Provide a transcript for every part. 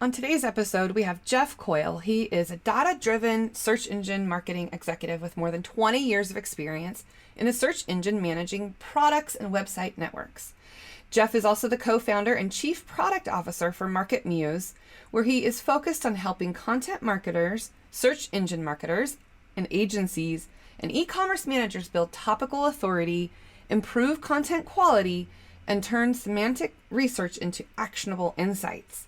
On today's episode, we have Jeff Coyle. He is a data-driven search engine marketing executive with more than 20 years of experience in the search engine managing products and website networks. Jeff is also the co-founder and chief product officer for MarketMuse, where he is focused on helping content marketers, search engine marketers, and agencies and e-commerce managers build topical authority, improve content quality, and turn semantic research into actionable insights.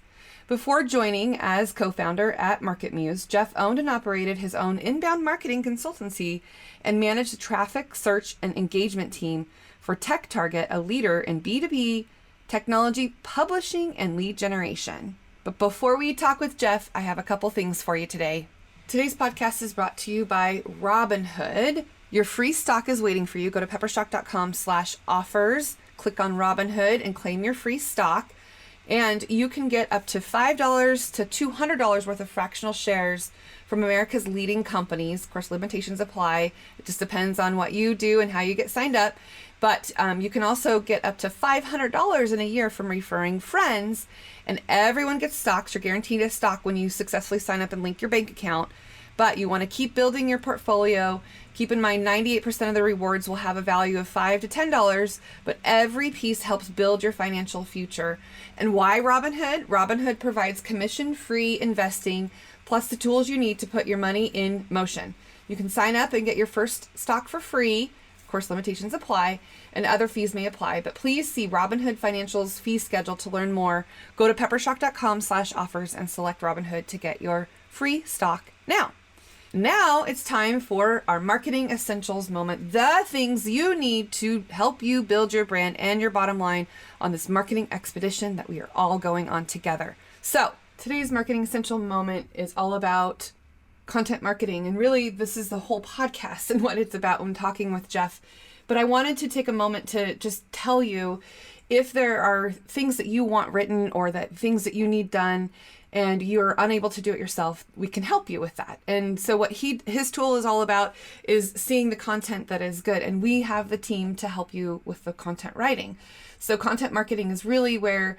Before joining as co-founder at MarketMuse, Jeff owned and operated his own inbound marketing consultancy and managed the traffic, search, and engagement team for TechTarget, a leader in B2B technology publishing and lead generation. But before we talk with Jeff, I have a couple things for you today. Today's podcast is brought to you by Robinhood. Your free stock is waiting for you. Go to peppershock.com/offers, click on Robinhood and claim your free stock. And you can get up to $5 to $200 worth of fractional shares from America's leading companies. Of course, limitations apply. It just depends on what you do and how you get signed up. But you can also get up to $500 in a year from referring friends. And everyone gets stocks. You're guaranteed a stock when you successfully sign up and link your bank account. But you want to keep building your portfolio. Keep in mind, 98% of the rewards will have a value of $5 to $10, but every piece helps build your financial future. And why Robinhood? Robinhood provides commission-free investing, plus the tools you need to put your money in motion. You can sign up and get your first stock for free. Of course, limitations apply, and other fees may apply, but please see Robinhood Financial's fee schedule to learn more. Go to peppershock.com/offers and select Robinhood to get your free stock now. Now it's time for our marketing essentials moment, the things you need to help you build your brand and your bottom line on this marketing expedition that we are all going on together. So today's marketing essential moment is all about content marketing. And really, this is the whole podcast and what it's about when talking with Jeff. But I wanted to take a moment to just tell you if there are things that you want written or that things that you need done and you're unable to do it yourself, we can help you with that. And so what his tool is all about is seeing the content that is good. And we have the team to help you with the content writing. So content marketing is really where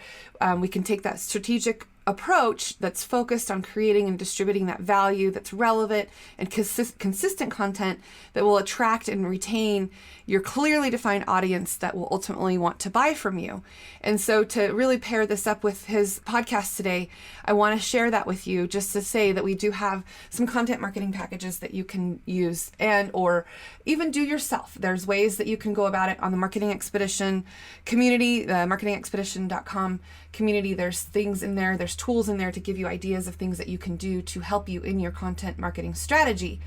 we can take that strategic approach that's focused on creating and distributing that value that's relevant and consistent content that will attract and retain your clearly defined audience that will ultimately want to buy from you. And so to really pair this up with his podcast today, I want to share that with you just to say that we do have some content marketing packages that you can use and or even do yourself. There's ways that you can go about it on the Marketing Expedition community, the marketingexpedition.com community. There's things in there, there's tools in there to give you ideas of things that you can do to help you in your content marketing strategy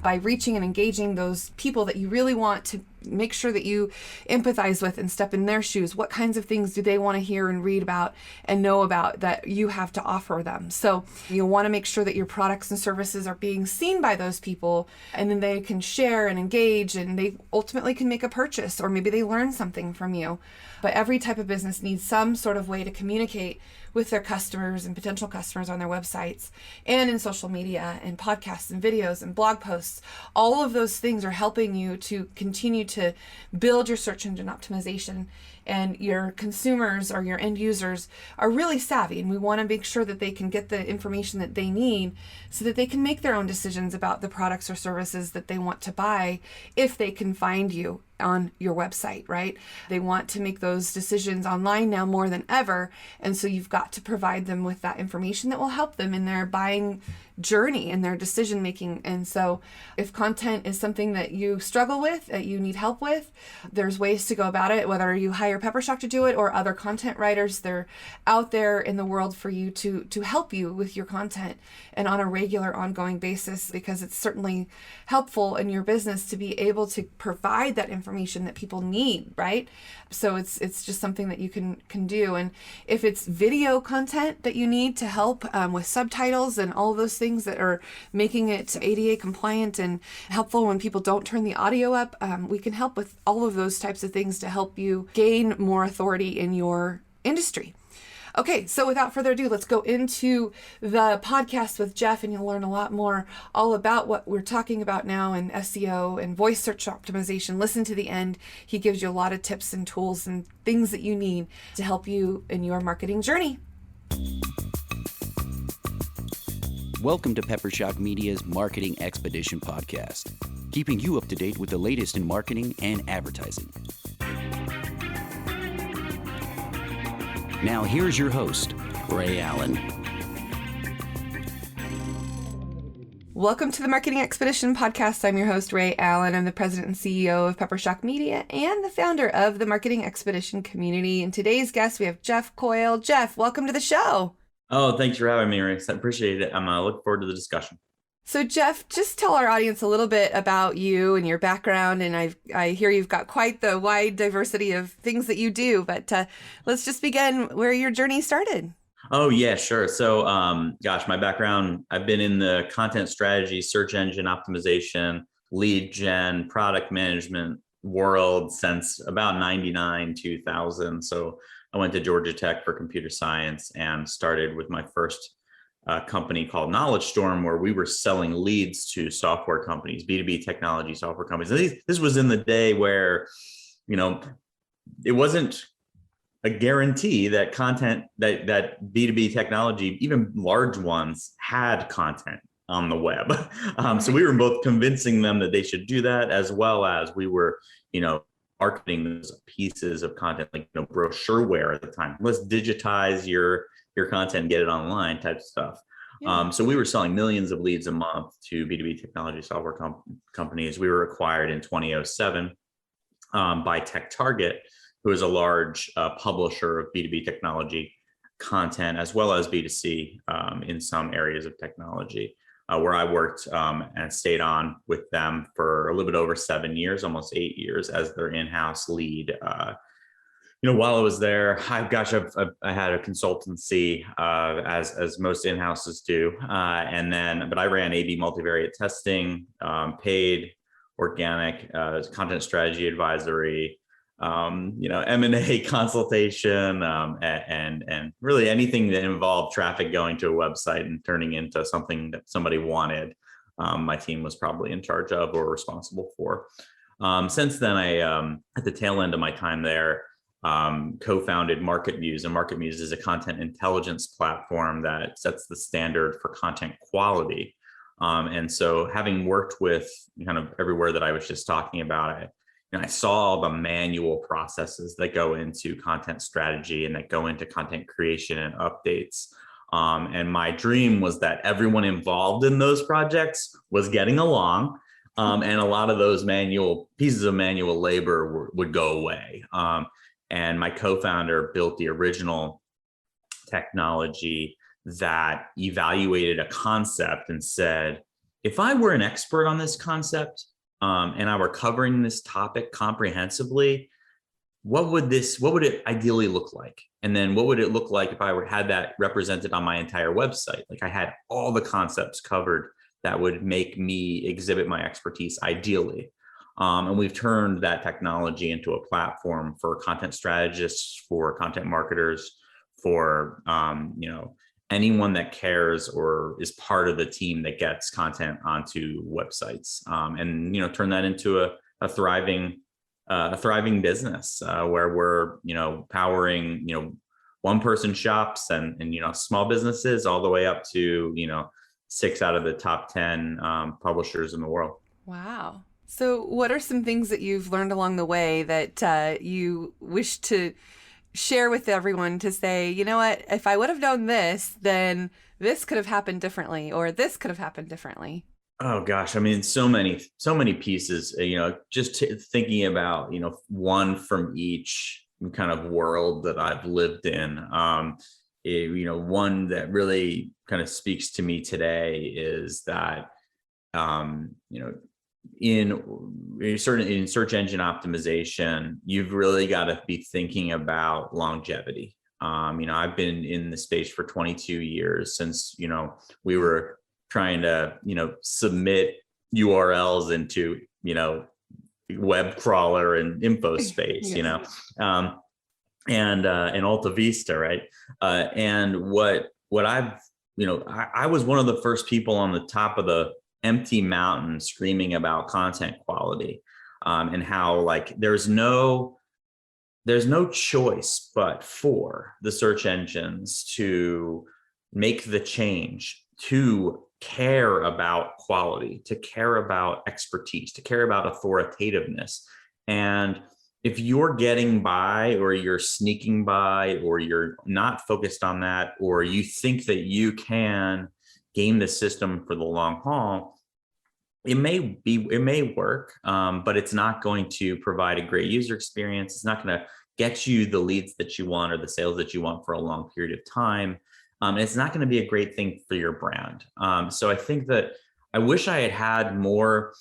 by reaching and engaging those people that you really want to make sure that you empathize with and step in their shoes. What kinds of things do they want to hear and read about and know about that you have to offer them? So you'll want to make sure that your products and services are being seen by those people, and then they can share and engage, and they ultimately can make a purchase, or maybe they learn something from you. But every type of business needs some sort of way to communicate with their customers and potential customers on their websites and in social media and podcasts and videos and blog posts. All of those things are helping you to continue to build your search engine optimization, and your consumers or your end users are really savvy, and we want to make sure that they can get the information that they need so that they can make their own decisions about the products or services that they want to buy if they can find you on your website, right? They want to make those decisions online now more than ever. And so you've got to provide them with that information that will help them in their buying journey and their decision making. And so if content is something that you struggle with, that you need help with, there's ways to go about it, whether you hire Peppershock to do it or other content writers. They're out there in the world for you to help you with your content and on a regular ongoing basis, because it's certainly helpful in your business to be able to provide that information that people need, right? So it's just something that you can do. And if it's video content that you need to help with subtitles and all those things that are making it ADA compliant and helpful when people don't turn the audio up, we can help with all of those types of things to help you gain more authority in your industry. Okay, so without further ado, let's go into the podcast with Jeff, and you'll learn a lot more all about what we're talking about now in SEO and voice search optimization. Listen to the end. He gives you a lot of tips and tools and things that you need to help you in your marketing journey. Welcome to Peppershock Media's Marketing Expedition podcast, keeping you up to date with the latest in marketing and advertising. Now here's your host, Ray Allen. Welcome to the Marketing Expedition podcast. I'm your host, Ray Allen. I'm the president and CEO of Peppershock Media and the founder of the Marketing Expedition community. And today's guest, we have Jeff Coyle. Jeff, welcome to the show. Oh, thanks for having me, Ray. I appreciate it. I'm looking forward to the discussion. So, Jeff, just tell our audience a little bit about you and your background. And I hear you've got quite the wide diversity of things that you do. But let's just begin where your journey started. Oh, yeah, sure. So, my background, I've been in the content strategy, search engine optimization, lead gen, product management world since about 99, 2000. So I went to Georgia Tech for computer science and started with my first company called Knowledge Storm, where we were selling leads to software companies, B2B technology software companies. And this was in the day where, it wasn't a guarantee that content, that B2B technology, even large ones, had content on the web. So we were both convincing them that they should do that, as well as we were, marketing those pieces of content, like brochureware at the time. Let's digitize your content and get it online type stuff. Yeah. So we were selling millions of leads a month to B2B technology software companies. We were acquired in 2007 by TechTarget, who is a large publisher of B2B technology content, as well as B2C in some areas of technology, where I worked and stayed on with them for a little bit over 7 years, almost 8 years, as their in-house lead. While I was there, I had a consultancy, as most in-houses do, but I ran A/B multivariate testing, paid, organic, content strategy advisory, M&A consultation, and really anything that involved traffic going to a website and turning into something that somebody wanted. My team was probably in charge of or responsible for. Since then, I, at the tail end of my time there, co-founded MarketMuse, and MarketMuse is a content intelligence platform that sets the standard for content quality. And so having worked with kind of everywhere that I was just talking about, I saw the manual processes that go into content strategy and that go into content creation and updates. And my dream was that everyone involved in those projects was getting along. And a lot of those pieces of manual labor would go away. And my co-founder built the original technology that evaluated a concept and said, if I were an expert on this concept, and I were covering this topic comprehensively, what would it ideally look like? And then what would it look like if I had that represented on my entire website? Like I had all the concepts covered that would make me exhibit my expertise ideally. And we've turned that technology into a platform for content strategists, for content marketers, for anyone that cares or is part of the team that gets content onto websites, and turn that into a thriving business where we're powering one-person shops and small businesses all the way up to 6 out of the top 10 publishers in the world. Wow. So what are some things that you've learned along the way that you wish to share with everyone to say, you know what, if I would have known this, then this could have happened differently, or this could have happened differently? Oh gosh, I mean, so many pieces, just thinking about, one from each kind of world that I've lived in. One that really kind of speaks to me today is that, in search engine optimization, you've really got to be thinking about longevity. I've been in the space for 22 years since, we were trying to, submit URLs into, web crawler and info space, yes. And Alta Vista, right? And what I've, I was one of the first people on the top of the empty mountain screaming about content quality, and how there's no choice but for the search engines to make the change to care about quality, to care about expertise, to care about authoritativeness. And if you're getting by, or you're sneaking by, or you're not focused on that, or you think that you can game the system for the long haul, it may work, but it's not going to provide a great user experience. It's not going to get you the leads that you want or the sales that you want for a long period of time. It's not going to be a great thing for your brand. So I think that I wish I had more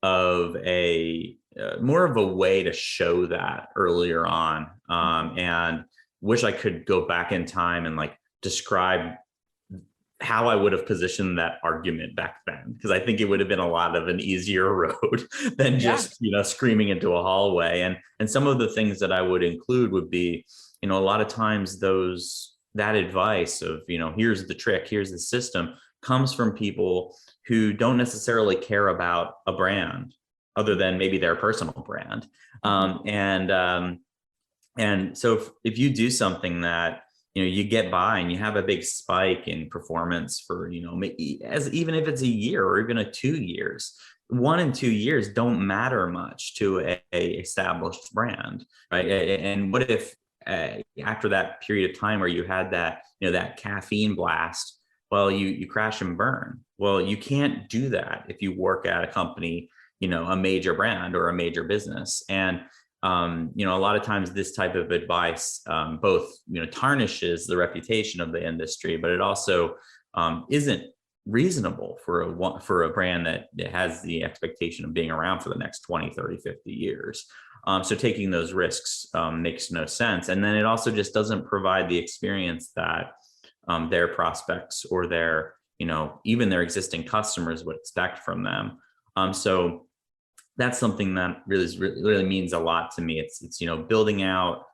of a way to show that earlier on, and wish I could go back in time and like describe how I would have positioned that argument back then, because I think it would have been a lot of an easier road than just screaming into a hallway. And some of the things that I would include would be, a lot of times that advice of, here's the trick, here's the system, comes from people who don't necessarily care about a brand other than maybe their personal brand. And so if you do something that, you get by and you have a big spike in performance for, even if it's a year or even 2 years, 1 and 2 years don't matter much to a established brand, right? And what if after that period of time where you had that, that caffeine blast, well, you crash and burn. Well, you can't do that if you work at a company, a major brand or a major business. And a lot of times this type of advice both tarnishes the reputation of the industry, but it also isn't reasonable for a brand that has the expectation of being around for the next 20, 30, 50 years. So taking those risks makes no sense. And then it also just doesn't provide the experience that their prospects or their, even their existing customers would expect from them. So that's something that really means a lot to me. It's building out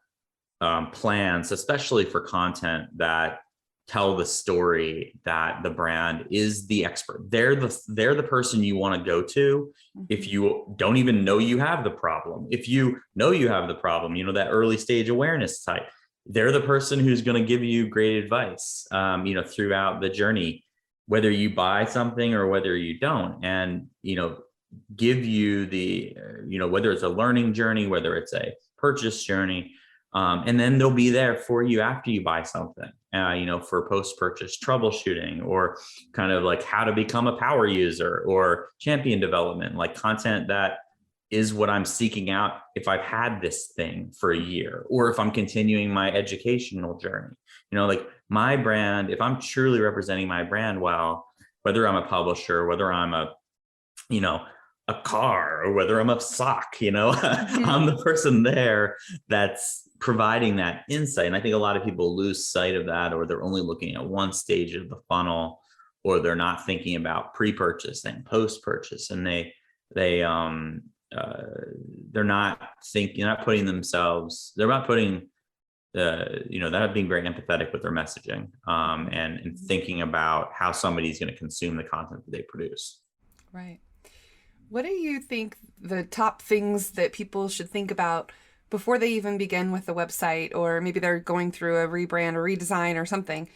plans, especially for content that tell the story that the brand is the expert. They're the person you want to go to if you don't even know you have the problem. If you know you have the problem, that early stage awareness type, they're the person who's going to give you great advice, throughout the journey, whether you buy something or whether you don't, and give you the, whether it's a learning journey, whether it's a purchase journey, and then they'll be there for you after you buy something, for post-purchase troubleshooting, or kind of like how to become a power user or champion development, like content that is what I'm seeking out if I've had this thing for a year, or if I'm continuing my educational journey. Like my brand, if I'm truly representing my brand well, whether I'm a publisher, whether I'm a car, or whether I'm a sock, I'm the person there that's providing that insight. And I think a lot of people lose sight of that, or they're only looking at one stage of the funnel, or they're not thinking about pre-purchase and post-purchase. And they're not putting being very empathetic with their messaging, and thinking about how somebody's going to consume the content that they produce. Right. What do you think the top things that people should think about before they even begin with the website, or maybe they're going through a rebrand or redesign or something?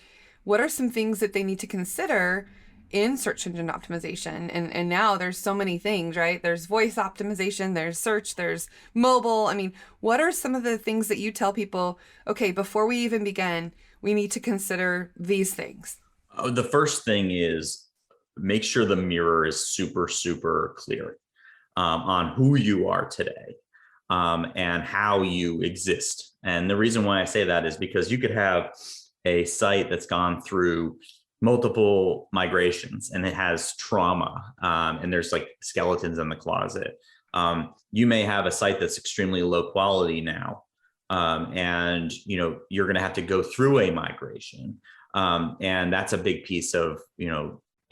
What are some things that they need to consider in search engine optimization? And now there's so many things, right? There's voice optimization, there's search, there's mobile. I mean, what are some of the things that you tell people, okay, before we even begin, we need to consider these things? The first thing is, make sure the mirror is super, super clear on who you are today, and how you exist. And the reason why I say that is because you could have a site that's gone through multiple migrations and it has trauma, and there's like skeletons in the closet. You may have a site that's extremely low quality now, and you're going to have to go through a migration, and that's a big piece of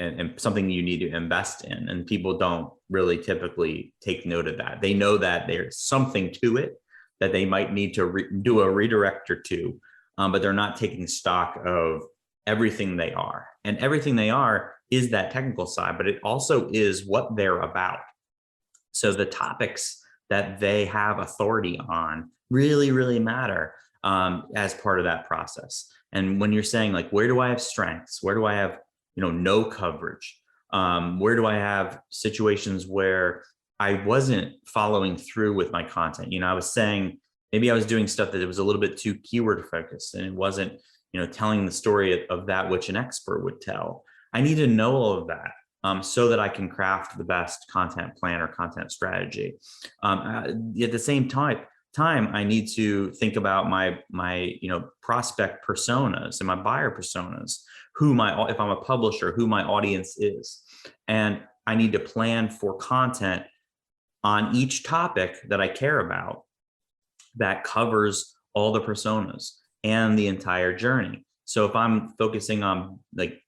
and something you need to invest in. And people don't really typically take note of that. They know that there's something to it that they might need to do a redirect or two, but they're not taking stock of everything they are. And everything they are is that technical side, but it also is what they're about. So the topics that they have authority on really, really matter as part of that process. And when you're saying like, where do I have strengths? Where do I have no coverage? Where do I have situations where I wasn't following through with my content? I was saying, maybe I was doing stuff that it was a little bit too keyword focused and it wasn't, telling the story of that which an expert would tell. I need to know all of that so that I can craft the best content plan or content strategy. At the same time, I need to think about my prospect personas and my buyer personas, if I'm a publisher, who my audience is. And I need to plan for content on each topic that I care about that covers all the personas and the entire journey. So if I'm focusing on like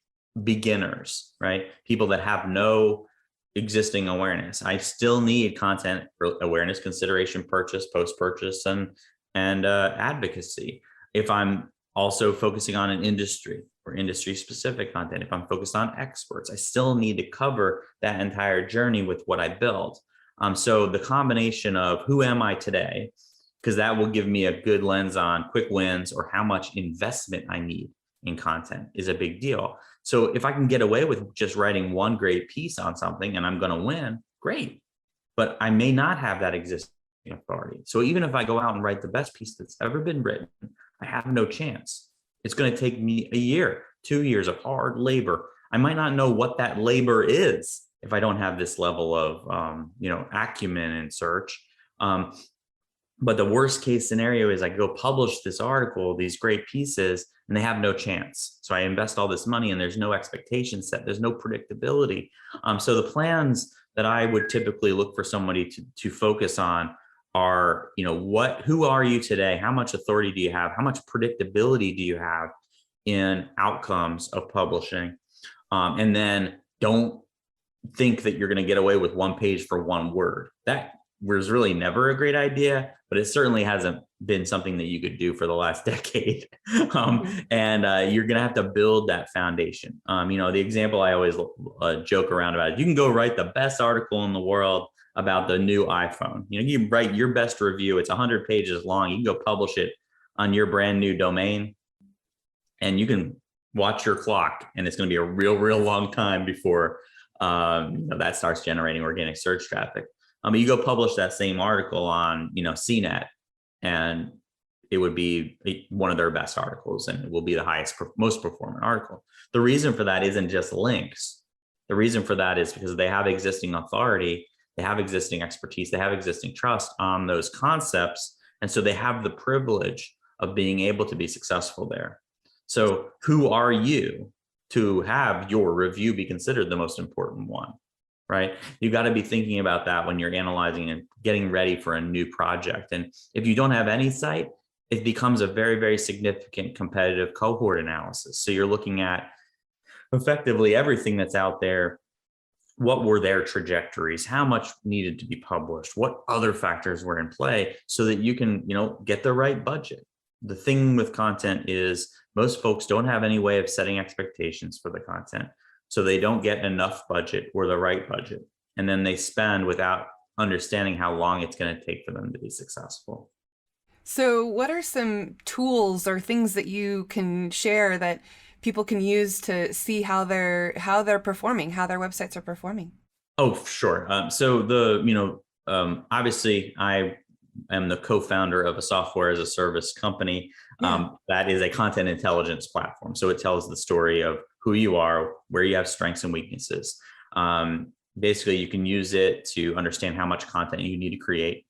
beginners, right? People that have no existing awareness, I still need content for awareness, consideration, purchase, post-purchase, and advocacy. If I'm also focusing on an industry or industry specific content, if I'm focused on experts, I still need to cover that entire journey with what I build. So the combination of who am I today, because that will give me a good lens on quick wins or how much investment I need in content is a big deal. So if I can get away with just writing one great piece on something and I'm going to win, great. But I may not have that existing authority. So even if I go out and write the best piece that's ever been written, I have no chance. It's going to take me a year, 2 years of hard labor. I might not know what that labor is if I don't have this level of, acumen in search. But the worst case scenario is I go publish this article, these great pieces, and they have no chance. So I invest all this money and there's no expectation set. There's no predictability. So the plans that I would typically look for somebody to focus on are, who are you today? How much authority do you have? How much predictability do you have in outcomes of publishing? And then don't think that you're going to get away with one page for one word. That was really never a great idea, but it certainly hasn't been something that you could do for the last decade. And you're going to have to build that foundation. The example I always joke around about is you can go write the best article in the world about the new iPhone. You can write your best review. It's 100 pages long. You can go publish it on your brand new domain and you can watch your clock, and it's going to be a real long time before that starts generating organic search traffic. You go publish that same article on, CNET, and it would be one of their best articles, and it will be the most performant article. The reason for that isn't just links. The reason for that is because they have existing authority, they have existing expertise, they have existing trust on those concepts, and so they have the privilege of being able to be successful there. So who are you to have your review be considered the most important one? Right? You got to be thinking about that when you're analyzing and getting ready for a new project. And if you don't have any site, it becomes a very significant competitive cohort analysis. So you're looking at effectively everything that's out there. What were their trajectories? How much needed to be published? What other factors were in play so that you can, get the right budget? The thing with content is most folks don't have any way of setting expectations for the content. So they don't get enough budget or the right budget. And then they spend without understanding how long it's going to take for them to be successful. So what are some tools or things that you can share that people can use to see how they're performing, how their websites are performing? Oh, sure. Obviously I am the co-founder of a software as a service company. That is a content intelligence platform. So it tells the story of who you are, where you have strengths and weaknesses. Basically, you can use it to understand how much content you need to create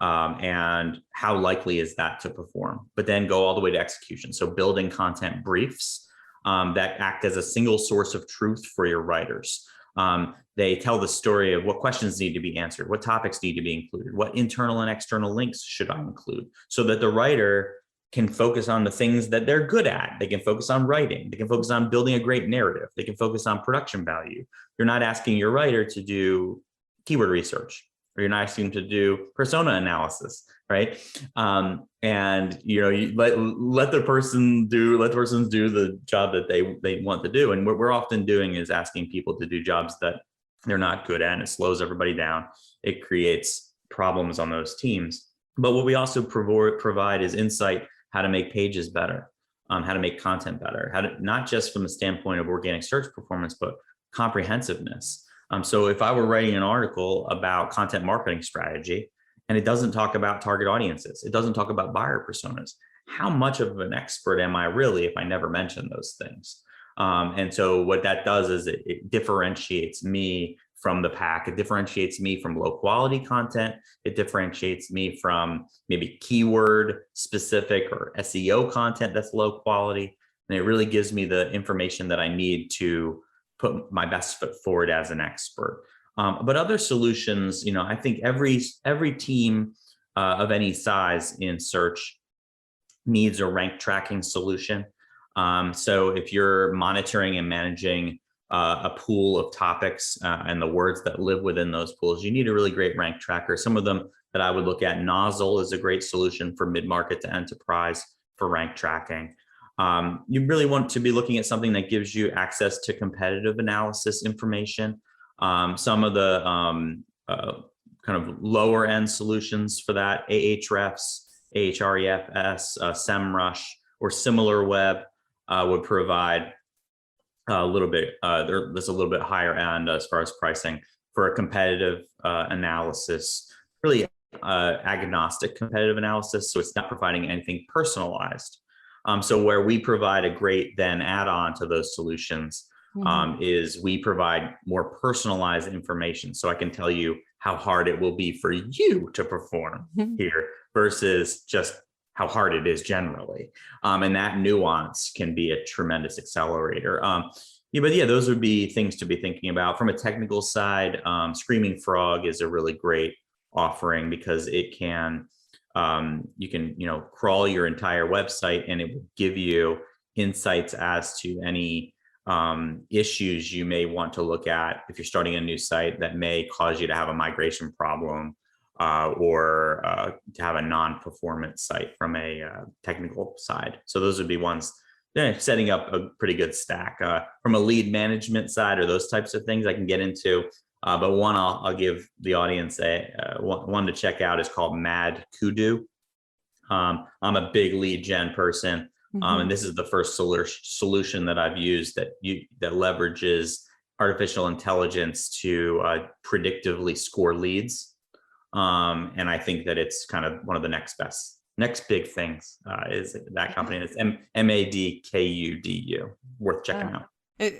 and how likely is that to perform, but then go all the way to execution. So building content briefs that act as a single source of truth for your writers. They tell the story of what questions need to be answered, what topics need to be included, what internal and external links should I include, so that the writer can focus on the things that they're good at. They can focus on writing. They can focus on building a great narrative. They can focus on production value. You're not asking your writer to do keyword research, or you're not asking them to do persona analysis, right? And you let the persons do the job that they want to do. And what we're often doing is asking people to do jobs that they're not good at, and it slows everybody down. It creates problems on those teams. But what we also provide is insight, how to make pages better, how to make content better, how to, not just from the standpoint of organic search performance, but comprehensiveness. So if I were writing an article about content marketing strategy and it doesn't talk about target audiences, it doesn't talk about buyer personas, how much of an expert am I really if I never mention those things? And so what that does is it differentiates me from the pack. It differentiates me from low quality content. It differentiates me from maybe keyword specific or SEO content that's low quality. And it really gives me the information that I need to put my best foot forward as an expert. But other solutions, I think every team of any size in search needs a rank tracking solution. So if you're monitoring and managing a pool of topics and the words that live within those pools, you need a really great rank tracker. Some of them that I would look at, Nozzle is a great solution for mid-market to enterprise for rank tracking. You really want to be looking at something that gives you access to competitive analysis information. Some of the kind of lower end solutions for that, Ahrefs, SEMrush, or SimilarWeb would provide a little bit, there's a little bit higher end as far as pricing for a competitive analysis, really agnostic competitive analysis. So it's not providing anything personalized. So where we provide a great then add-on to those solutions is we provide more personalized information. So I can tell you how hard it will be for you to perform here versus just how hard it is generally. And that nuance can be a tremendous accelerator. Those would be things to be thinking about. From a technical side, Screaming Frog is a really great offering because it can, you can, crawl your entire website and it will give you insights as to any issues you may want to look at if you're starting a new site that may cause you to have a migration problem or to have a non-performance site from a technical side. So those would be ones, setting up a pretty good stack. From a lead management side or those types of things I can get into. But one I'll give the audience one to check out is called Mad Kudu. I'm a big lead gen person. And this is the first solution that I've used that leverages artificial intelligence to predictively score leads. And I think that it's kind of one of the next big things is that company. It's MADKUDU, worth checking out.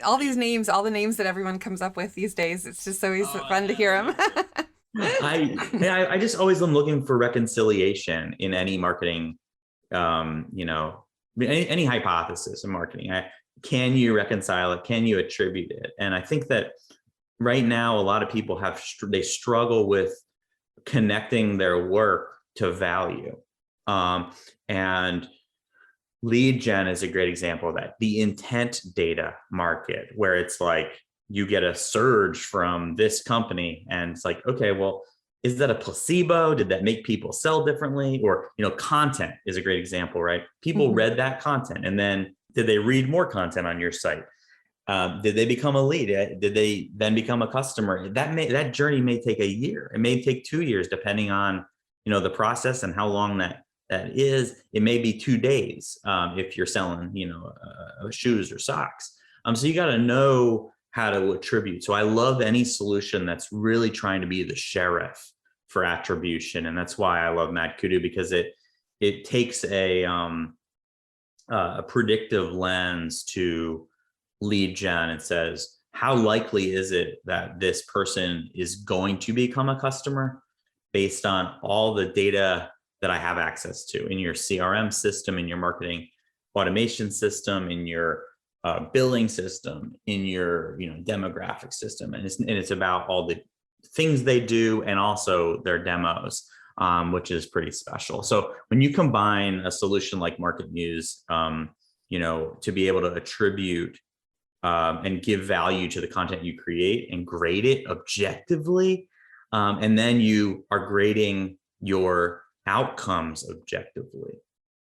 All these names, all the names that everyone comes up with these days, it's just always fun to hear them. I just always am looking for reconciliation in any marketing, any hypothesis in marketing. Can you reconcile it? Can you attribute it? And I think that right now, a lot of people they struggle with connecting their work to value. And lead gen is a great example of that. The intent data market, where it's like you get a surge from this company and it's like, okay, well, is that a placebo? Did that make people sell differently? Or, content is a great example, right? People read that content and then did they read more content on your site? Did they become a lead? Did they then become a customer? That journey may take a year. It may take 2 years, depending on, the process and how long that is. It may be 2 days if you're selling, shoes or socks. So you got to know how to attribute. So I love any solution that's really trying to be the sheriff for attribution, and that's why I love Mad Kudu, because it takes a predictive lens to lead gen and says, how likely is it that this person is going to become a customer based on all the data that I have access to in your CRM system, in your marketing automation system, in your billing system, in your demographic system, and it's about all the things they do and also their demos, which is pretty special. So when you combine a solution like MarketMuse, to be able to attribute and give value to the content you create and grade it objectively, and then you are grading your outcomes objectively,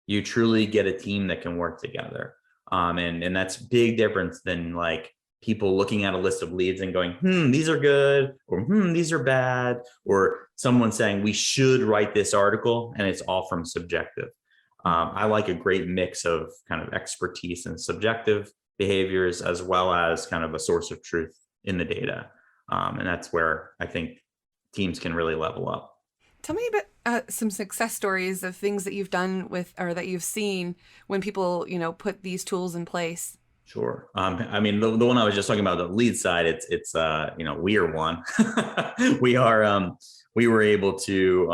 you truly get a team that can work together. And that's big difference than like people looking at a list of leads and going, these are good, or these are bad, or someone saying we should write this article, and it's all from subjective. I like a great mix of kind of expertise and subjective behaviors, as well as kind of a source of truth in the data. And that's where I think teams can really level up. Tell me about some success stories of things that you've done with, or that you've seen when people, put these tools in place. Sure. I mean, the one I was just talking about, the lead side, it's we are one. We were able to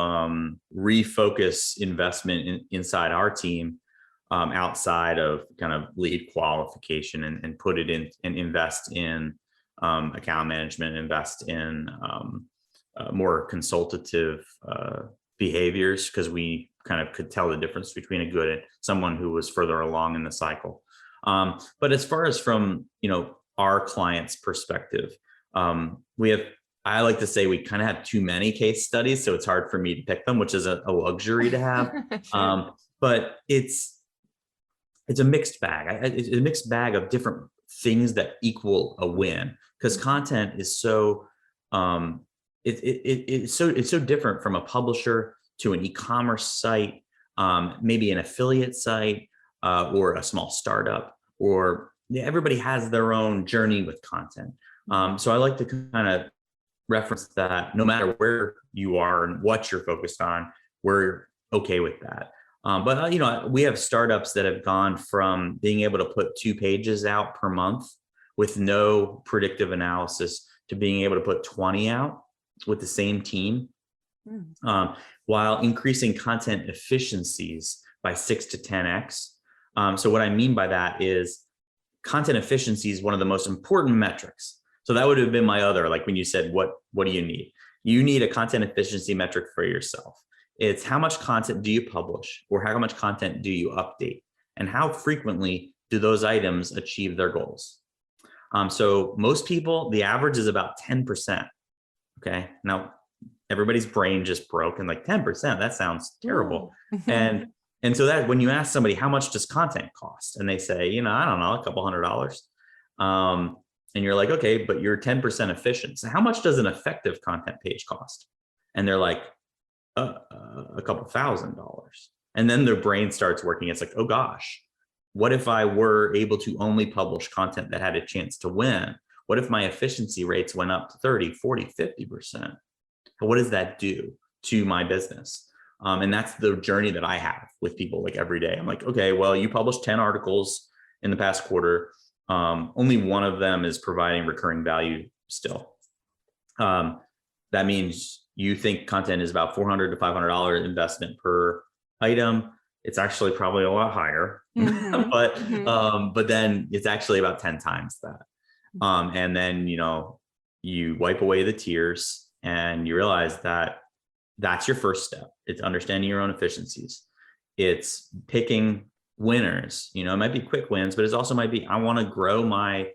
refocus investment inside our team outside of kind of lead qualification and put it in and invest in account management, invest in more consultative behaviors, because we kind of could tell the difference between a good and someone who was further along in the cycle. But as far as from, our client's perspective, I like to say we kind of have too many case studies, so it's hard for me to pick them, which is a luxury to have. Sure. But it's a mixed bag. It's a mixed bag of different things that equal a win, because content is so it's so different from a publisher to an e-commerce site, maybe an affiliate site, or a small startup, or everybody has their own journey with content. So I like to kind of reference that no matter where you are and what you're focused on, we're okay with that. But we have startups that have gone from being able to put 2 pages out per month with no predictive analysis to being able to put 20 out with the same team, while increasing content efficiencies by 6 to 10x. So what I mean by that is content efficiency is one of the most important metrics. So that would have been my other, like when you said, what do you need? You need a content efficiency metric for yourself. It's how much content do you publish, or how much content do you update, and how frequently do those items achieve their goals? So most people, the average is about 10%. Okay. Now everybody's brain just broke and like 10%, that sounds terrible. And so that when you ask somebody, how much does content cost? And they say, I don't know, a couple $100. And you're like, okay, but you're 10% efficient. So how much does an effective content page cost? And they're like, a couple $1,000. And then their brain starts working. It's like, oh gosh, what if I were able to only publish content that had a chance to win? What if my efficiency rates went up to 30, 40, 50%? But what does that do to my business? And that's the journey that I have with people like every day. I'm like, okay, well, you published 10 articles in the past quarter. Only one of them is providing recurring value still. That means you think content is about $400 to $500 investment per item. It's actually probably a lot higher, but then it's actually about 10 times that. And then, you wipe away the tears and you realize that that's your first step. It's understanding your own efficiencies. It's picking winners. It might be quick wins, but it also might be, I want to grow my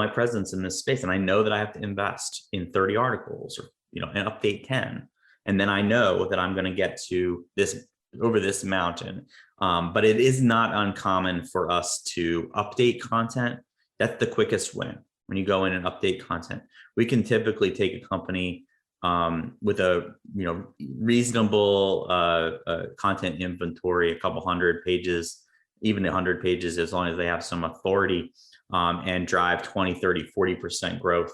presence in this space. And I know that I have to invest in 30 articles or, and update 10. And then I know that I'm going to get to this over this mountain. But it is not uncommon for us to update content. That's the quickest win. When you go in and update content, we can typically take a company with a reasonable content inventory, a couple 100 pages, even 100 pages, as long as they have some authority, and drive 20, 30, 40% growth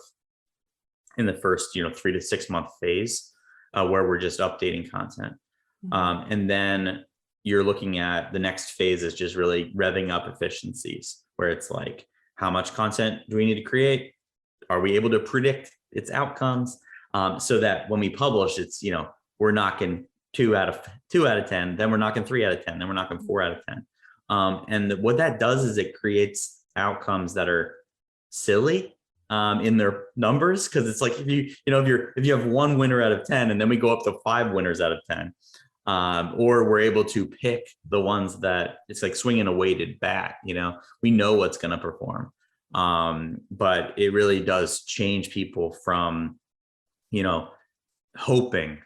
in the first 3 to 6 month phase, where we're just updating content. And then you're looking at the next phase is just really revving up efficiencies, where it's like, how much content do we need to create? Are we able to predict its outcomes? So that when we publish, it's, we're knocking 2 out of 10, then we're knocking 3 out of 10, then we're knocking 4 out of 10. And what that does is it creates outcomes that are silly in their numbers. Cause it's like, if you have 1 winner out of 10, and then we go up to 5 winners out of 10, or we're able to pick the ones that it's like swinging a weighted bat, we know what's going to perform. But it really does change people from, hoping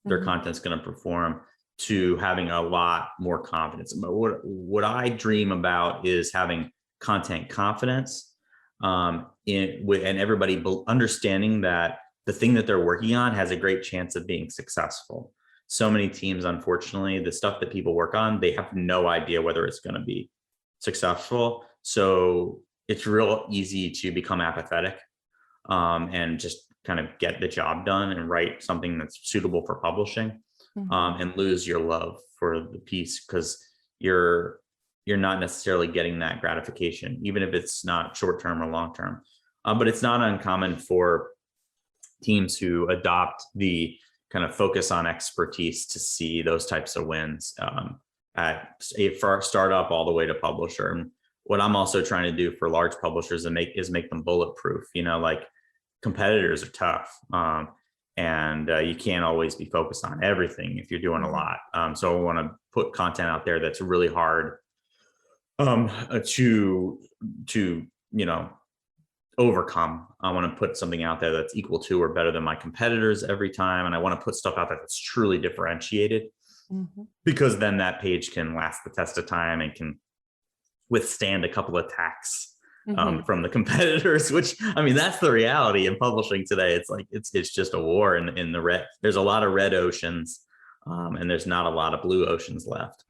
their content's going to perform to having a lot more confidence. But what I dream about is having content confidence, and everybody understanding that the thing that they're working on has a great chance of being successful. So many teams, unfortunately, the stuff that people work on, they have no idea whether it's going to be successful. So it's real easy to become apathetic, and just kind of get the job done and write something that's suitable for publishing, and lose your love for the piece, because you're not necessarily getting that gratification, even if it's not short term or long term. But it's not uncommon for teams who adopt the kind of focus on expertise to see those types of wins, at a startup all the way to publisher. And what I'm also trying to do for large publishers is make them bulletproof. Like, competitors are tough, and you can't always be focused on everything if you're doing a lot. So I want to put content out there that's really hard to overcome. I want to put something out there that's equal to or better than my competitors every time, and I want to put stuff out there that's truly differentiated, because then that page can last the test of time and can withstand a couple of attacks from the competitors. Which, I mean, that's the reality in publishing today. It's like it's just a war in the red. There's a lot of red oceans, and there's not a lot of blue oceans left.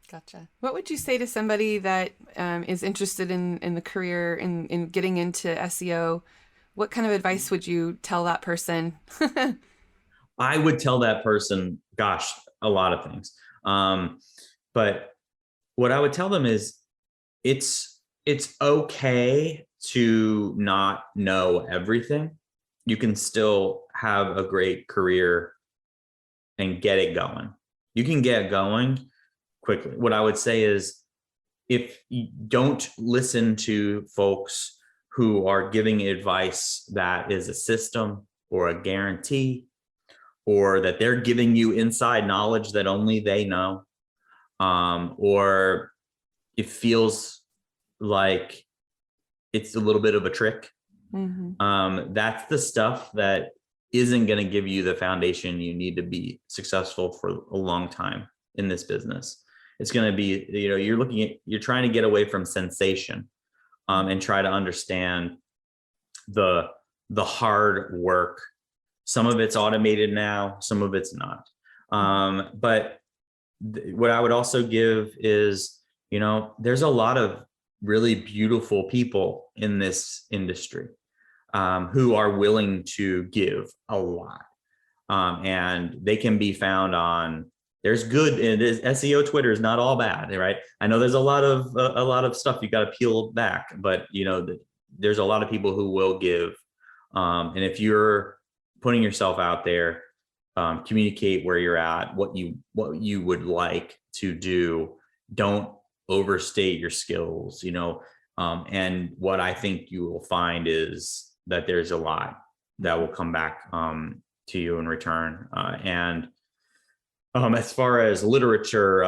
Gotcha. What would you say to somebody that is interested in the career in getting into SEO? What kind of advice would you tell that person? I would tell that person, gosh, a lot of things. But what I would tell them is it's okay to not know everything. You can still have a great career and get it going. You can get going quickly. What I would say is, if you don't listen to folks who are giving advice that is a system or a guarantee, or that they're giving you inside knowledge that only they know, or it feels like it's a little bit of a trick. That's the stuff that isn't going to give you the foundation you need to be successful for a long time in this business. It's going to be, you're trying to get away from sensation, and try to understand the hard work. Some of it's automated now, some of it's not. But what I would also give is, there's a lot of really beautiful people in this industry, who are willing to give a lot. And they can be found on, there's good, and SEO Twitter is not all bad, right? I know there's a lot of stuff you got to peel back, but there's a lot of people who will give. And if you're putting yourself out there, communicate where you're at, what you would like to do. Don't overstate your skills, and what I think you will find is that there's a lot that will come back to you in return. And as far as literature,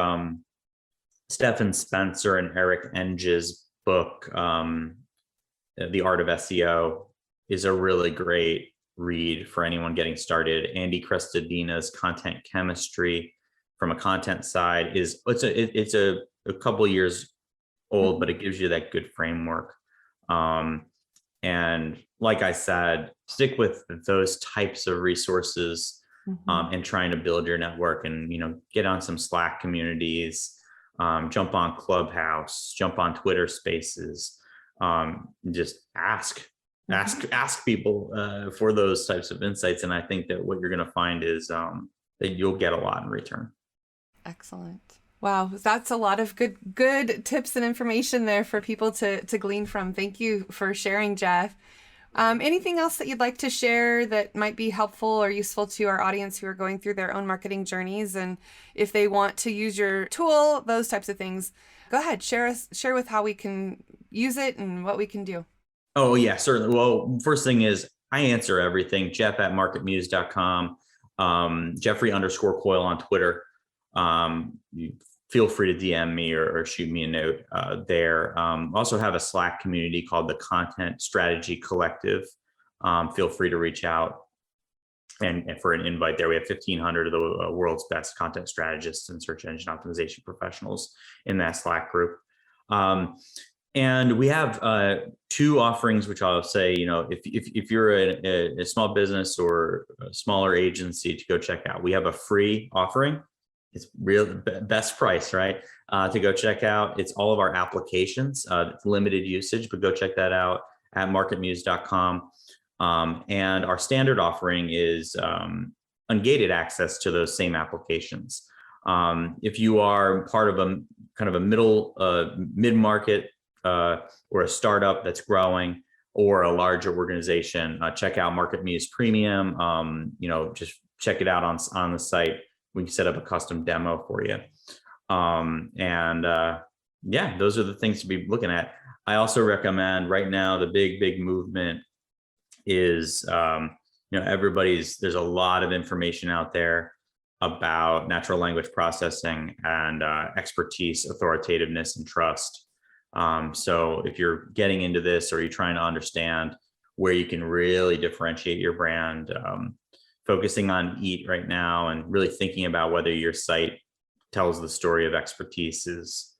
Stephan Spencer and Eric Enge's book, The Art of SEO, is a really great read for anyone getting started. Andy Crestodina's Content Chemistry, from a content side, it's a couple years old, but it gives you that good framework. And like I said, stick with those types of resources, and trying to build your network, and get on some Slack communities, jump on Clubhouse, jump on Twitter Spaces, just ask people for those types of insights. And I think that what you're going to find is that you'll get a lot in return. Excellent. Wow, that's a lot of good tips and information there for people to glean from. Thank you for sharing, Jeff. Anything else that you'd like to share that might be helpful or useful to our audience who are going through their own marketing journeys? And if they want to use your tool, those types of things, go ahead, share with how we can use it and what we can do. Oh yeah, certainly. Well, first thing is, I answer everything. Jeff at marketmuse.com, Jeffrey_Coyle on Twitter. You feel free to DM me or shoot me a note there. Also have a Slack community called the Content Strategy Collective. Feel free to reach out and for an invite there. We have 1,500 of the world's best content strategists and search engine optimization professionals in that Slack group. And we have two offerings, which I'll say, if you're a small business or a smaller agency, to go check out. We have a free offering. It's real best price, right? to go check out. It's all of our applications. It's limited usage, but go check that out at marketmuse.com. And our standard offering is ungated access to those same applications. If you are part of a kind of a mid-market or a startup that's growing, or a larger organization, check out MarketMuse Premium. Just check it out on the site. We can set up a custom demo for you. Those are the things to be looking at. I also recommend right now, the big movement is, there's a lot of information out there about natural language processing and expertise, authoritativeness, and trust. So if you're getting into this, or you're trying to understand where you can really differentiate your brand, focusing on EAT right now and really thinking about whether your site tells the story of expertise is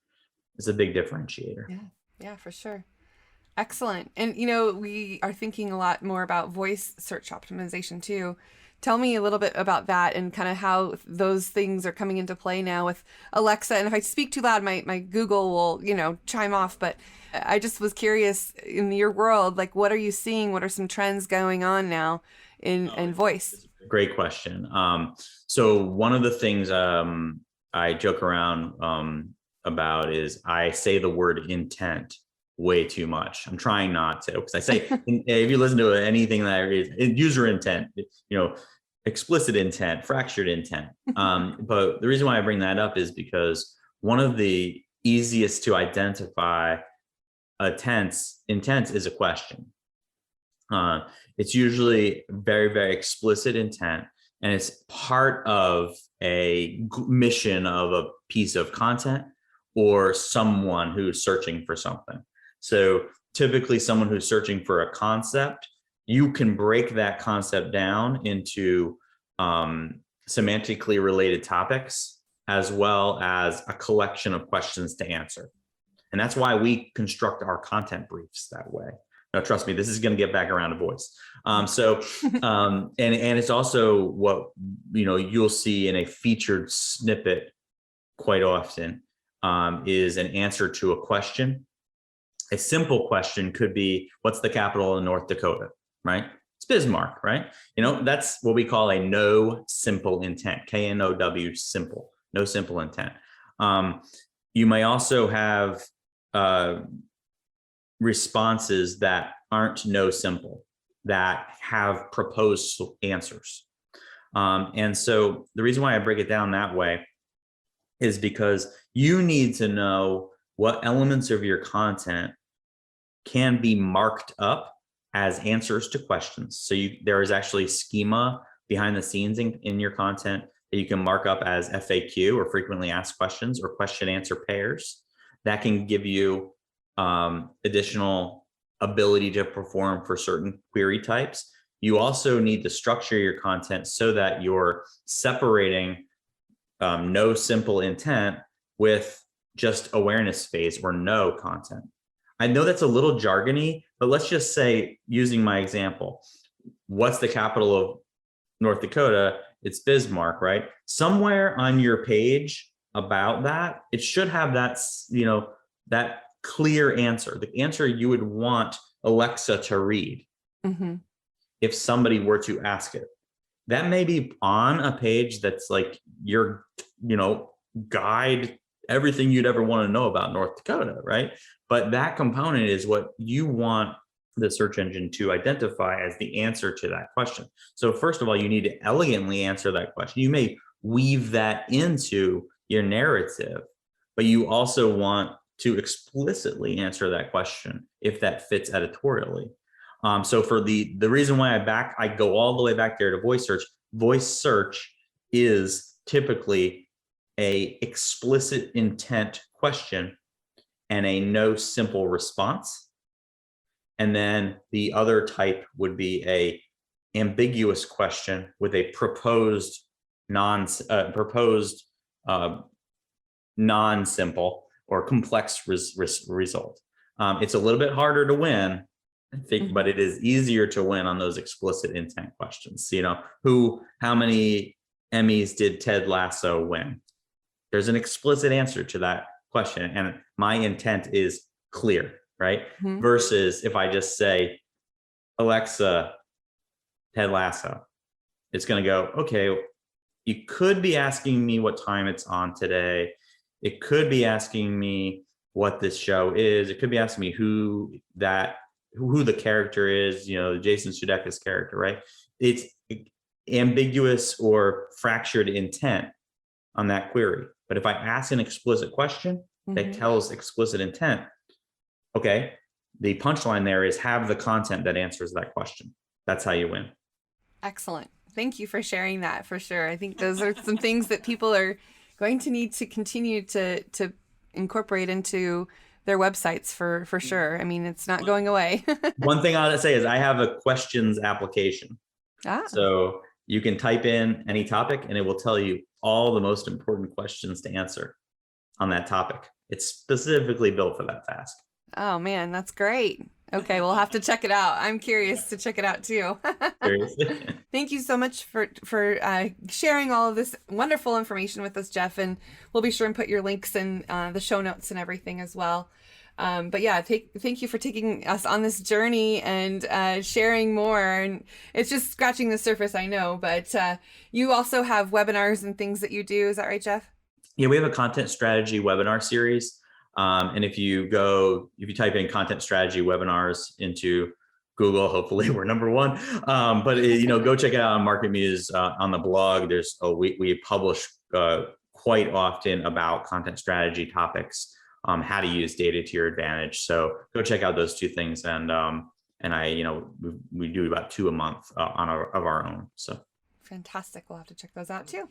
a big differentiator. Yeah, for sure. Excellent. And, we are thinking a lot more about voice search optimization too. Tell me a little bit about that and kind of how those things are coming into play now with Alexa. And if I speak too loud, my Google will, chime off. But I just was curious, in your world, like, what are you seeing? What are some trends going on now in voice? Great question. So one of the things I joke around about is I say the word intent way too much. I'm trying not to, because I say, if you listen to anything that I read, user intent, explicit intent, fractured intent. But the reason why I bring that up is because one of the easiest to identify intent is a question. It's usually very, very explicit intent, and it's part of a mission of a piece of content or someone who's searching for something. So typically someone who's searching for a concept, you can break that concept down into semantically related topics, as well as a collection of questions to answer. And that's why we construct our content briefs that way. Now, trust me, this is going to get back around to voice. And it's also what, you'll see in a featured snippet quite often is an answer to a question. A simple question could be, what's the capital of North Dakota, right? It's Bismarck, right? That's what we call a no simple intent, KNOW, simple, no simple intent. You may also have responses that aren't no simple, that have proposed answers. And so the reason why I break it down that way is because you need to know what elements of your content can be marked up as answers to questions. So there is actually schema behind the scenes in your content that you can mark up as FAQ, or frequently asked questions, or question answer pairs that can give you additional ability to perform for certain query types. You also need to structure your content so that you're separating no simple intent with just awareness phase or no content. I know that's a little jargony, but let's just say, using my example, what's the capital of North Dakota? It's Bismarck, right? Somewhere on your page about that, it should have that, that clear answer, the answer you would want Alexa to read. Mm-hmm. If somebody were to ask it. That may be on a page that's like your, guide, everything you'd ever want to know about North Dakota, right? But that component is what you want the search engine to identify as the answer to that question. So first of all, you need to elegantly answer that question. You may weave that into your narrative, but you also want to explicitly answer that question if that fits editorially. So for the reason why I go all the way back there to voice search. Voice search is typically a explicit intent question and a no simple response. And then the other type would be a ambiguous question with a proposed non-simple or complex result. It's a little bit harder to win, I think, but it is easier to win on those explicit intent questions. How many Emmys did Ted Lasso win? There's an explicit answer to that question and my intent is clear, right? Mhm. Versus if I just say, Alexa, Ted Lasso, it's going to go, okay, you could be asking me what time it's on today. It could be asking me what this show is. It could be asking me who the character is, Jason Sudeikis character, right? It's ambiguous or fractured intent on that query. But if I ask an explicit question that tells explicit intent, okay, the punchline there is have the content that answers that question. That's how you win. Excellent. Thank you for sharing that, for sure. I think those are some things that people are going to need to continue to incorporate into their websites for sure. I mean, it's not going away. One thing I want to say is I have a questions application. Ah. So you can type in any topic and it will tell you all the most important questions to answer on that topic. It's specifically built for that task. Oh man, that's great. Okay, we'll have to check it out. I'm curious to check it out too. Seriously. Thank you so much for sharing all of this wonderful information with us, Jeff. And we'll be sure and put your links in the show notes and everything as well. But yeah, thank you for taking us on this journey and sharing more. And it's just scratching the surface, I know. But you also have webinars and things that you do. Is that right, Jeff? Yeah, we have a content strategy webinar series. And if you type in content strategy webinars into Google, hopefully we're number one. But go check it out on MarketMuse on the blog. We publish quite often about content strategy topics, how to use data to your advantage. So go check out those two things. And we do about 2 a month of our own. So fantastic. We'll have to check those out too.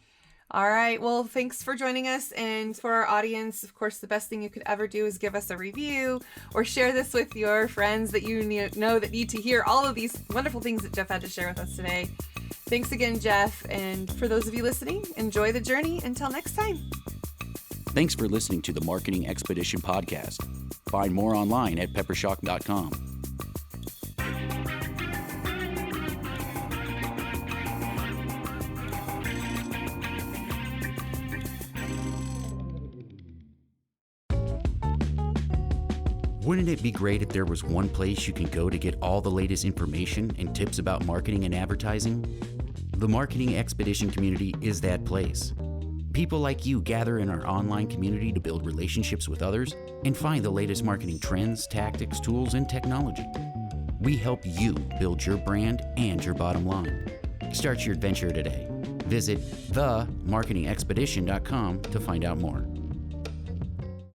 All right. Well, thanks for joining us. And for our audience, of course, the best thing you could ever do is give us a review or share this with your friends that you know that need to hear all of these wonderful things that Jeff had to share with us today. Thanks again, Jeff. And for those of you listening, enjoy the journey. Until next time. Thanks for listening to the Marketing Expedition podcast. Find more online at peppershock.com. Wouldn't it be great if there was one place you can go to get all the latest information and tips about marketing and advertising? The Marketing Expedition community is that place. People like you gather in our online community to build relationships with others and find the latest marketing trends, tactics, tools, and technology. We help you build your brand and your bottom line. Start your adventure today. Visit themarketingexpedition.com to find out more.